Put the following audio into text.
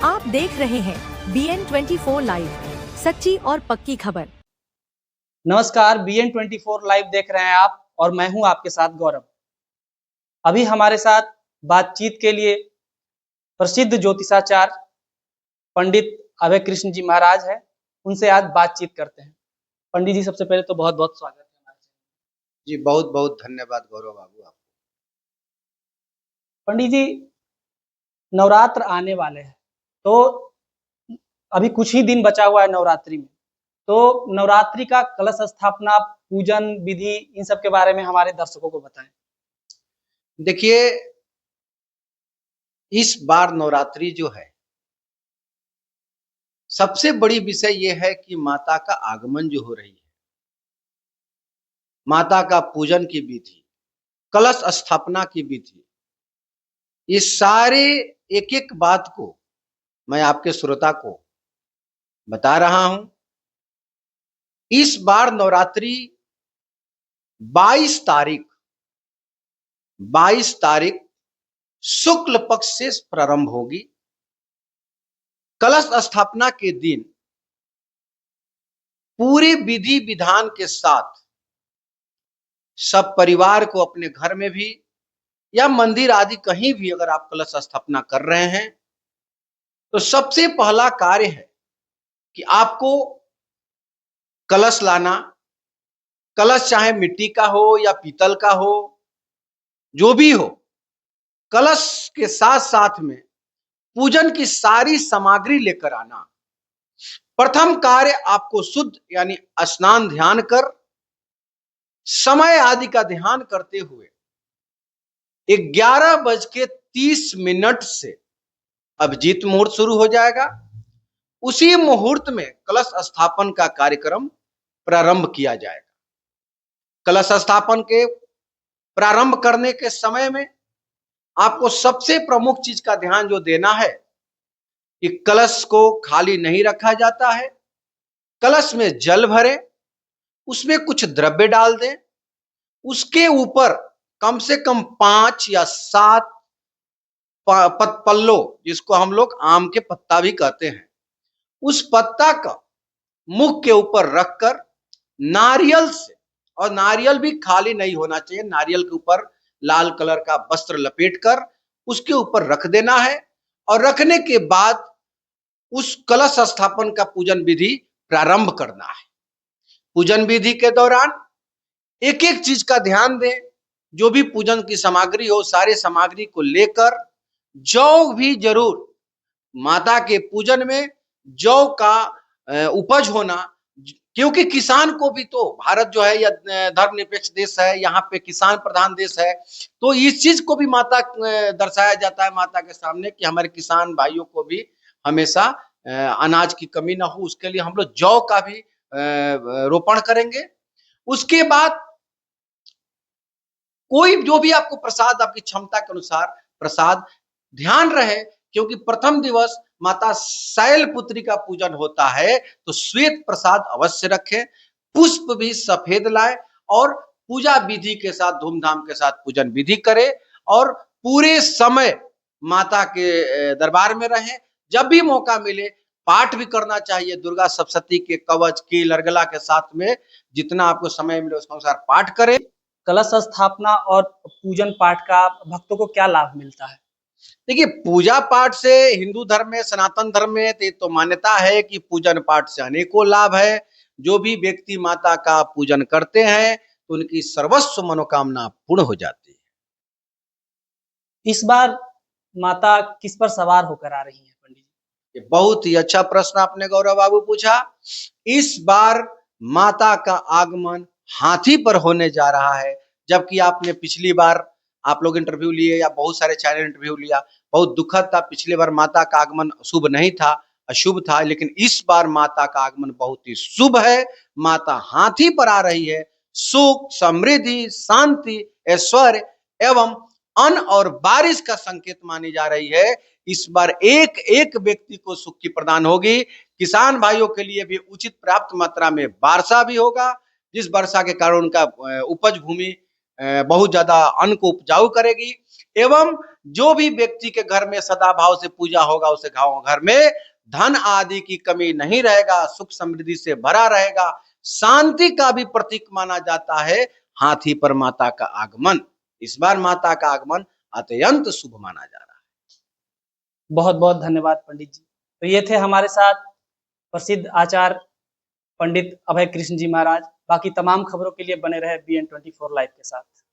आप देख रहे हैं BN24 लाइव, सच्ची और पक्की खबर। नमस्कार, BN24 लाइव देख रहे हैं आप और मैं हूं आपके साथ गौरव। अभी हमारे साथ बातचीत के लिए प्रसिद्ध ज्योतिषाचार्य पंडित अभय कृष्ण जी महाराज हैं। उनसे आज बातचीत करते हैं। पंडित जी, सबसे पहले तो बहुत बहुत स्वागत है हमारे साथ। जी बहुत बहुत धन्यवाद गौरव बाबू आपको। पंडित जी, नवरात्र आने वाले हैं, तो अभी कुछ ही दिन बचा हुआ है नवरात्रि में, तो नवरात्रि का कलश स्थापना, पूजन विधि, इन सब के बारे में हमारे दर्शकों को बताएं। देखिए, इस बार नवरात्रि जो है, सबसे बड़ी विषय यह है कि माता का आगमन जो हो रही है, माता का पूजन की विधि, कलश स्थापना की विधि, ये सारे एक एक बात को मैं आपके श्रोता को बता रहा हूं। इस बार नवरात्रि 22 तारीख शुक्ल पक्ष से प्रारंभ होगी। कलश स्थापना के दिन पूरे विधि विधान के साथ सब परिवार को अपने घर में भी या मंदिर आदि कहीं भी अगर आप कलश स्थापना कर रहे हैं, तो सबसे पहला कार्य है कि आपको कलश लाना। कलश चाहे मिट्टी का हो या पीतल का हो, जो भी हो, कलश के साथ साथ में पूजन की सारी सामग्री लेकर आना। प्रथम कार्य आपको शुद्ध यानी स्नान ध्यान कर, समय आदि का ध्यान करते हुए 11:30 से अभिजीत मुहूर्त शुरू हो जाएगा। उसी मुहूर्त में कलश स्थापन का कार्यक्रम प्रारंभ किया जाएगा। कलश स्थापन के प्रारंभ करने के समय में आपको सबसे प्रमुख चीज का ध्यान जो देना है कि कलश को खाली नहीं रखा जाता है। कलश में जल भरे, उसमें कुछ द्रव्य डाल दें, उसके ऊपर कम से कम 5 या 7 पल्लो, जिसको हम लोग आम के पत्ता भी कहते हैं, उस पत्ता का मुख के ऊपर रखकर नारियल से, और नारियल भी खाली नहीं होना चाहिए, नारियल के ऊपर लाल कलर का वस्त्र लपेटकर उसके ऊपर रख देना है। और रखने के बाद उस कलश स्थापन का पूजन विधि प्रारंभ करना है। पूजन विधि के दौरान एक एक चीज का ध्यान दें। जो भी पूजन की सामग्री हो, सारे सामग्री को लेकर जौ भी जरूर, माता के पूजन में जौ का उपज होना, क्योंकि किसान को भी, तो भारत जो है यह धर्मनिरपेक्ष देश है, यहाँ पे किसान प्रधान देश है, तो इस चीज को भी माता दर्शाया जाता है माता के सामने कि हमारे किसान भाइयों को भी हमेशा अनाज की कमी ना हो। उसके लिए हम लोग जौ का भी रोपण करेंगे। उसके बाद कोई जो भी आपको प्रसाद, आपकी क्षमता के अनुसार प्रसाद, ध्यान रहे क्योंकि प्रथम दिवस माता शैलपुत्री का पूजन होता है, तो श्वेत प्रसाद अवश्य रखें, पुष्प भी सफेद लाए और पूजा विधि के साथ, धूमधाम के साथ पूजन विधि करें और पूरे समय माता के दरबार में रहें। जब भी मौका मिले पाठ भी करना चाहिए, दुर्गा सप्तशती के कवच की लरगला के साथ में जितना आपको समय मिले उसके अनुसार पाठ करें। कलश स्थापना और पूजन पाठ का भक्तों को क्या लाभ मिलता है? देखिए, पूजा पाठ से हिंदू धर्म में, सनातन धर्म में तो मान्यता है कि पूजन पाठ से अनेकों लाभ है। जो भी व्यक्ति माता का पूजन करते हैं तो उनकी सर्वस्व मनोकामना पूर्ण हो जाती है। इस बार माता किस पर सवार होकर आ रही है पंडित जी? ये बहुत ही अच्छा प्रश्न आपने गौरव बाबू पूछा। इस बार माता का आगमन हाथी पर होने जा रहा है। जबकि आपने पिछली बार आप लोग इंटरव्यू लिए या बहुत सारे चैनल इंटरव्यू लिया, बहुत दुखद था। पिछली बार माता का आगमन शुभ नहीं था, अशुभ था, लेकिन इस बार माता का आगमन बहुत ही शुभ है। माता हाथी पर आ रही है। सुख, समृद्धि, शांति, ऐश्वर्य एवं अन्न और बारिश का संकेत मानी जा रही है। इस बार एक एक व्यक्ति को सुख की प्रदान होगी। किसान भाइयों के लिए भी उचित पर्याप्त मात्रा में वर्षा भी होगा, जिस वर्षा के कारण उनका उपज भूमि बहुत ज्यादा अन्न को उपजाऊ करेगी। एवं जो भी व्यक्ति के घर में सदाभाव से पूजा होगा उसे घर में धन आदि की कमी नहीं रहेगा, सुख समृद्धि से भरा रहेगा। शांति का भी प्रतीक माना जाता है हाथी पर माता का आगमन। इस बार माता का आगमन अत्यंत शुभ माना जा रहा है। बहुत बहुत धन्यवाद पंडित जी। तो ये थे हमारे साथ प्रसिद्ध आचार्य पंडित अभय कृष्ण जी महाराज। बाकी तमाम खबरों के लिए बने रहे BN24 लाइव के साथ।